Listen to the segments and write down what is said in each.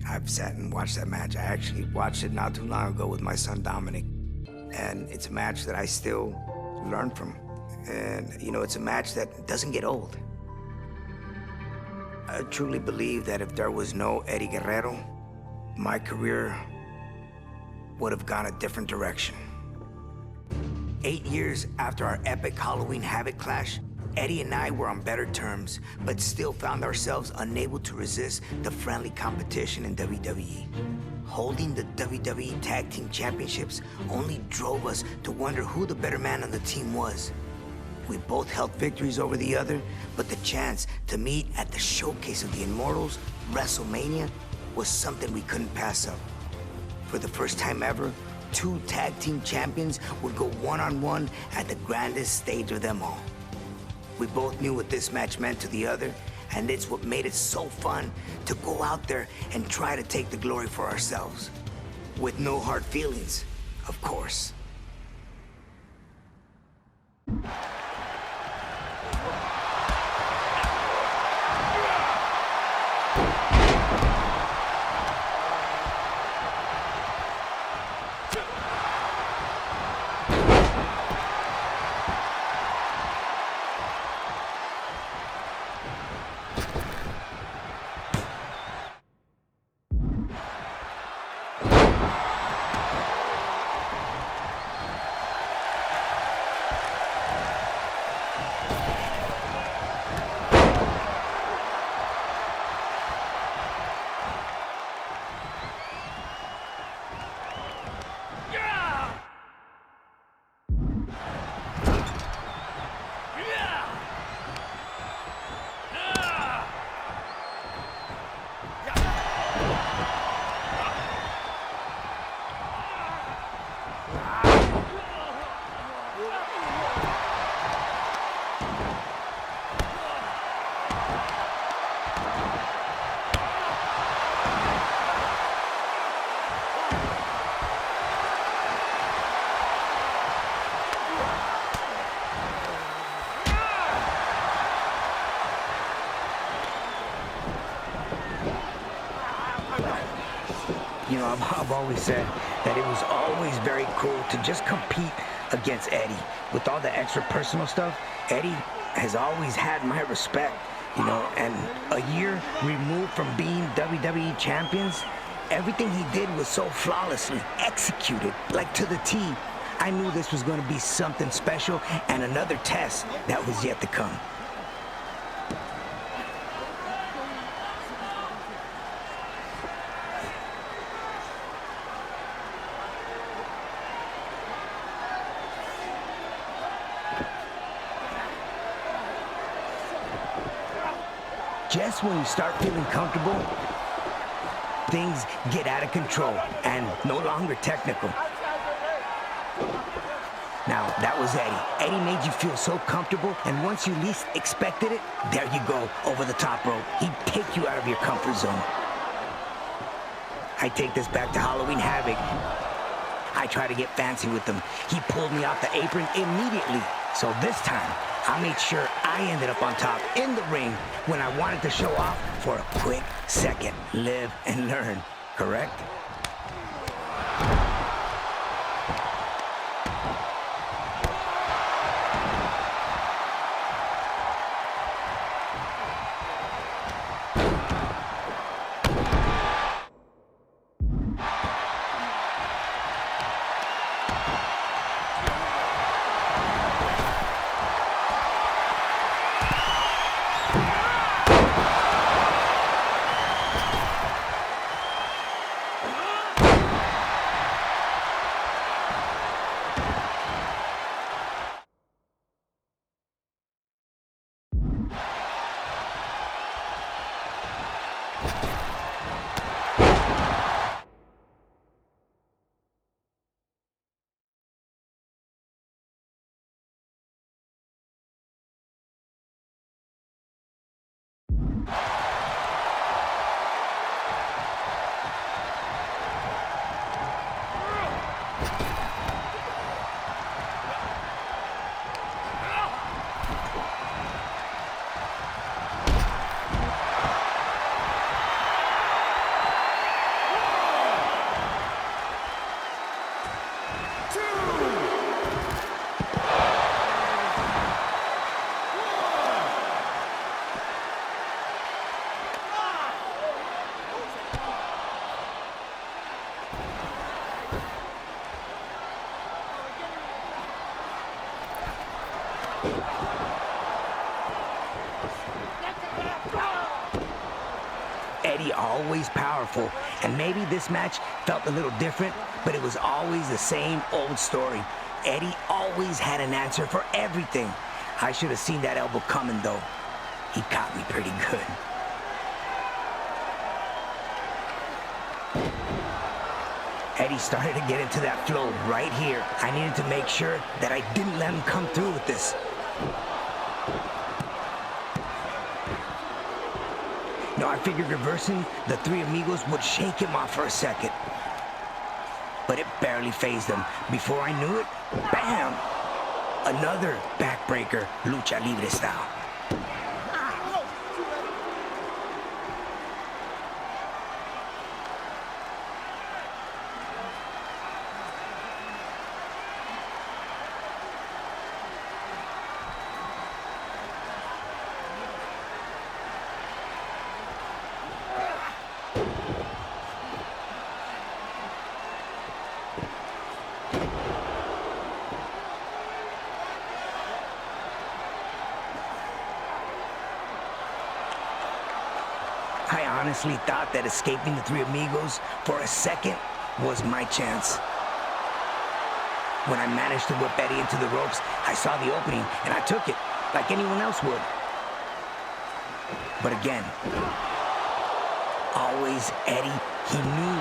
I've sat and watched that match. I actually watched it not too long ago with my son Dominic. And it's a match that I still learn from. And, you know, it's a match that doesn't get old. I truly believe that if there was no Eddie Guerrero, my career would have gone a different direction. 8 years after our epic Halloween Havoc clash, Eddie and I were on better terms, but still found ourselves unable to resist the friendly competition in WWE. Holding the WWE Tag Team Championships only drove us to wonder who the better man on the team was. We both held victories over the other, but the chance to meet at the Showcase of the Immortals, WrestleMania, was something we couldn't pass up. For the first time ever, two tag team champions would go one-on-one at the grandest stage of them all. We both knew what this match meant to the other, and it's what made it so fun to go out there and try to take the glory for ourselves. With no hard feelings, of course. You know, I've always said that it was always very cool to just compete against Eddie. With all the extra personal stuff, Eddie has always had my respect, you know, and a year removed from being WWE champions, everything he did was so flawlessly executed, like to the T. I knew this was going to be something special and another test that was yet to come. Just when you start feeling comfortable, things get out of control and no longer technical. Now, that was Eddie. Eddie made you feel so comfortable, and once you least expected it, there you go, over the top rope. He'd take you out of your comfort zone. I take this back to Halloween Havoc. I try to get fancy with him. He pulled me off the apron immediately. So this time, I made sure I ended up on top in the ring when I wanted to show off for a quick second. Live and learn, correct? Eddie always powerful, and maybe this match felt a little different, but it was always the same old story. Eddie always had an answer for everything. I should have seen that elbow coming, though. He caught me pretty good. Eddie started to get into that flow right here. I needed to make sure that I didn't let him come through with this. No, I figured reversing the Three Amigos would shake him off for a second. But it barely fazed him. Before I knew it, bam! Another backbreaker, lucha libre style. I honestly thought that escaping the Three Amigos for a second was my chance. When I managed to whip Eddie into the ropes, I saw the opening and I took it like anyone else would. But again, always Eddie, he knew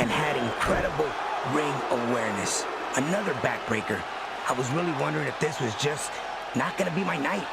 and had incredible ring awareness. Another backbreaker. I was really wondering if this was just not gonna be my night.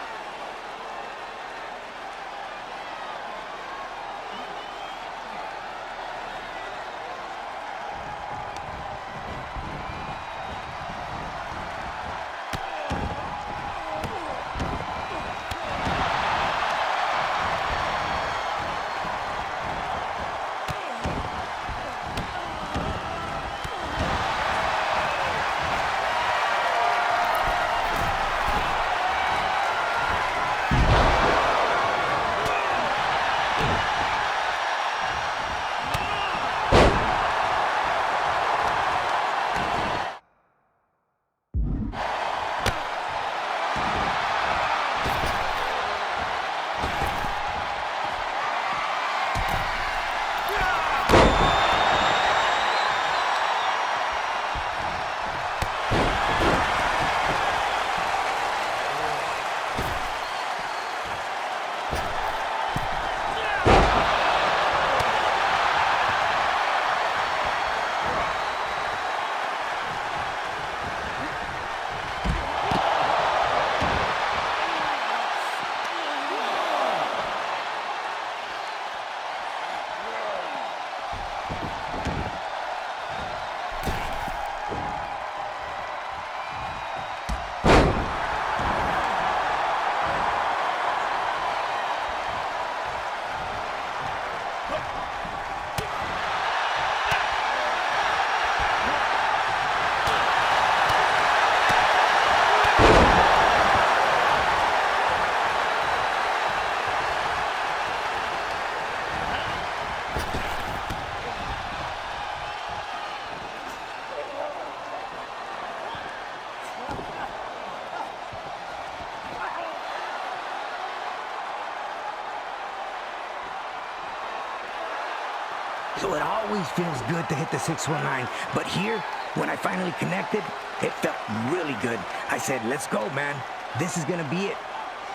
So it always feels good to hit the 619, but here, when I finally connected, it felt really good. I said, let's go, man. This is gonna be it.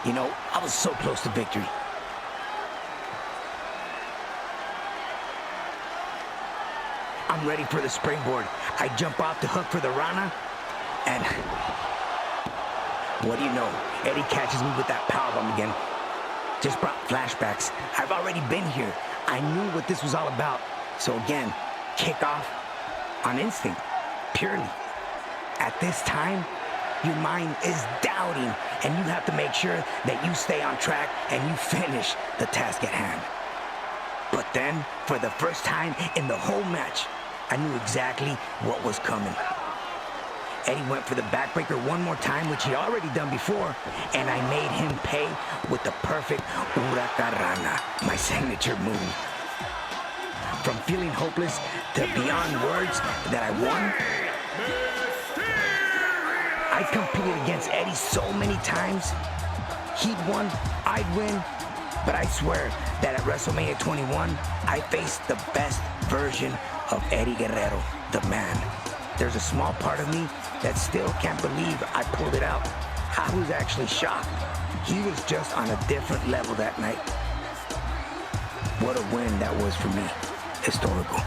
You know, I was so close to victory. I'm ready for the springboard. I jump off the hook for the Rana, and what do you know? Eddie catches me with that powerbomb again. Just brought flashbacks. I've already been here. I knew what this was all about. So again, kick off on instinct, purely. At this time, your mind is doubting, and you have to make sure that you stay on track and you finish the task at hand. But then, for the first time in the whole match, I knew exactly what was coming. Eddie went for the backbreaker one more time, which he already done before, and I made him pay with the perfect Huracarana, my signature move. From feeling hopeless to beyond words that I won. I competed against Eddie so many times. He'd won, I'd win, But I swear that at WrestleMania 21, I faced the best version of Eddie Guerrero, the man. There's a small part of me that still can't believe I pulled it out. I was actually shocked. He was just on a different level that night. What a win that was for me. Historical.